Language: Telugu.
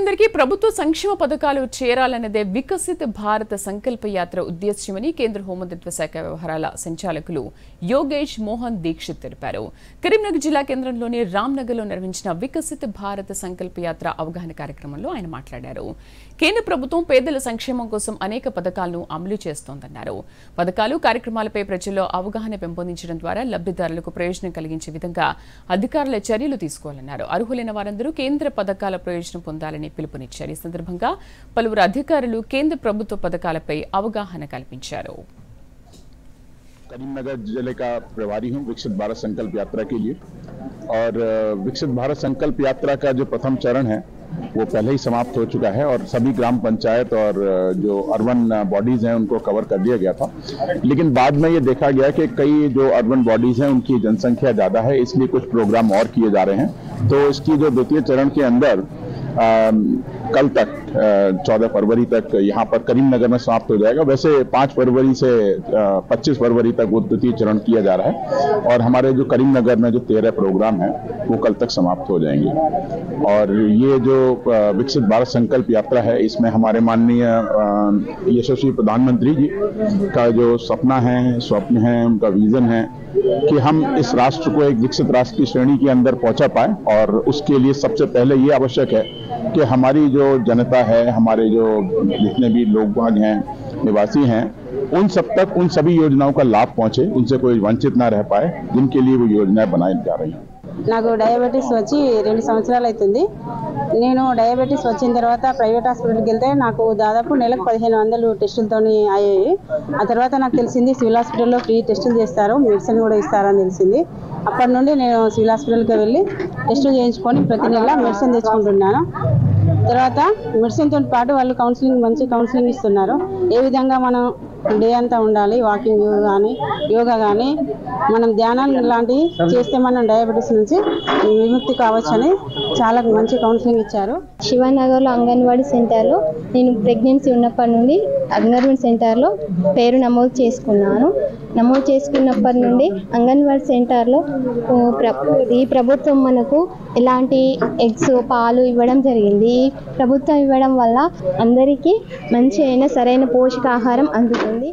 అందరికీ ప్రభుత్వ సంక్షేమ పథకాలు చేరాలన్నదే వికసిత భారత సంకల్ప యాత్ర ఉద్దేశ్యమని కేంద్ర హోంమంత్రిత్వ శాఖ వ్యవహారాల సంచాలకులు యోగేష్ మోహన్ దీక్షిత్ తెలిపారు. కరీంనగర్ జిల్లా కేంద్రంలోని రామ్నగర్లో నిర్వహించిన వికసిత భారత సంకల్ప యాత్ర అవగాహన కార్యక్రమంలో ఆయన మాట్లాడారు. కేంద్ర ప్రభుత్వం పేదల సంక్షేమం కోసం అనేక పథకాలను అమలు చేస్తోందన్నారు. పథకాలు కార్యక్రమాలపై ప్రజల్లో అవగాహన పెంపొందించడం ద్వారా లబ్ధిదారులకు ప్రయోజనం కలిగించే విధంగా అధికారుల చర్యలు తీసుకోవాలన్నారు. అర్హులైన వారందరూ కేంద్ర పథకాల ప్రయోజనం పొందాలని పిలుపునిచ్చారు. ఈ సందర్భంగా పలువురు అధికారులు కేంద్ర ప్రభుత్వ పథకాలపై అవగాహన కల్పించారు. करीमनगर जिले का प्रभारी हूं विकसित भारत संकल्प यात्रा के लिए और विकसित भारत संकल्प यात्रा का जो प्रथम चरण है वो पहले ही समाप्त हो चुका है और सभी ग्राम पंचायत और जो अर्बन बॉडीज हैं उनको कवर कर दिया गया था। लेकिन बाद में ये देखा गया कि कई जो अर्बन बॉडीज हैं उनकी जनसंख्या ज़्यादा है, इसलिए कुछ प्रोग्राम और किए जा रहे हैं। तो इसकी जो द्वितीय चरण के अंदर कल तक 14 फरवरी तक यहाँ पर करीमनगर में समाप्त हो जाएगा। वैसे 5 फरवरी से 25 फरवरी तक वो द्वितीय चरण किया जा रहा है और हमारे जो करीमनगर में जो 13 प्रोग्राम है वो कल तक समाप्त हो जाएंगे। और ये जो विकसित भारत संकल्प यात्रा है इसमें हमारे माननीय यशस्वी प्रधानमंत्री जी का जो सपना है, स्वप्न है, उनका विजन है कि हम इस राष्ट्र को एक विकसित राष्ट्र की श्रेणी के अंदर पहुंचा पाए। और उसके लिए सबसे पहले ये आवश्यक है कि हमारी जो जनता है, हमारे जो जितने भी लोग हैं, निवासी हैं, उन सब तक उन सभी योजनाओं का लाभ पहुंचे, उनसे कोई वंचित ना रह पाए, जिनके लिए वो योजनाएं बनाई जा रही हैं। నాకు డయాబెటిస్ వచ్చి 2 సంవత్సరాలు అవుతుంది. నేను డయాబెటిస్ వచ్చిన తర్వాత ప్రైవేట్ హాస్పిటల్కి వెళ్తే నాకు దాదాపు నెలకు 1500 టెస్టులతో అయ్యాయి. ఆ తర్వాత నాకు తెలిసింది సివిల్ హాస్పిటల్లో ఫ్రీ టెస్టులు చేస్తారు, మెడిసిన్ కూడా ఇస్తారని తెలిసింది. అప్పటి నుండి నేను సివిల్ హాస్పిటల్కి వెళ్ళి టెస్టులు చేయించుకొని ప్రతి నెల మెడిసిన్ తెచ్చుకుంటున్నాను. తర్వాత మెడిసిన్తో పాటు వాళ్ళు మంచి కౌన్సిలింగ్ ఇస్తున్నారు. ఏ విధంగా మనం డే అంతా ఉండాలి, వాకింగ్ కానీ యోగా కానీ మనం ధ్యానం లాంటివి చేస్తే మనం డయాబెటీస్ నుంచి విముక్తి కావచ్చని చాలా మంచి కౌన్సిలింగ్ ఇచ్చారు. శివనగర్లో అంగన్వాడీ సెంటర్లో నేను ప్రెగ్నెన్సీ ఉన్నప్పటి నుండి అంగన్వాడీ సెంటర్లో పేరు నమోదు చేసుకున్నాను. నమోదు చేసుకున్నప్పటి నుండి అంగన్వాడీ సెంటర్లో ఈ ప్రభుత్వం మనకు ఎలాంటి ఎగ్స్, పాలు ఇవ్వడం జరిగింది. ఈ ప్రభుత్వం ఇవ్వడం వల్ల అందరికీ మంచి అయిన సరైన పోషకాహారం అందుతుంది.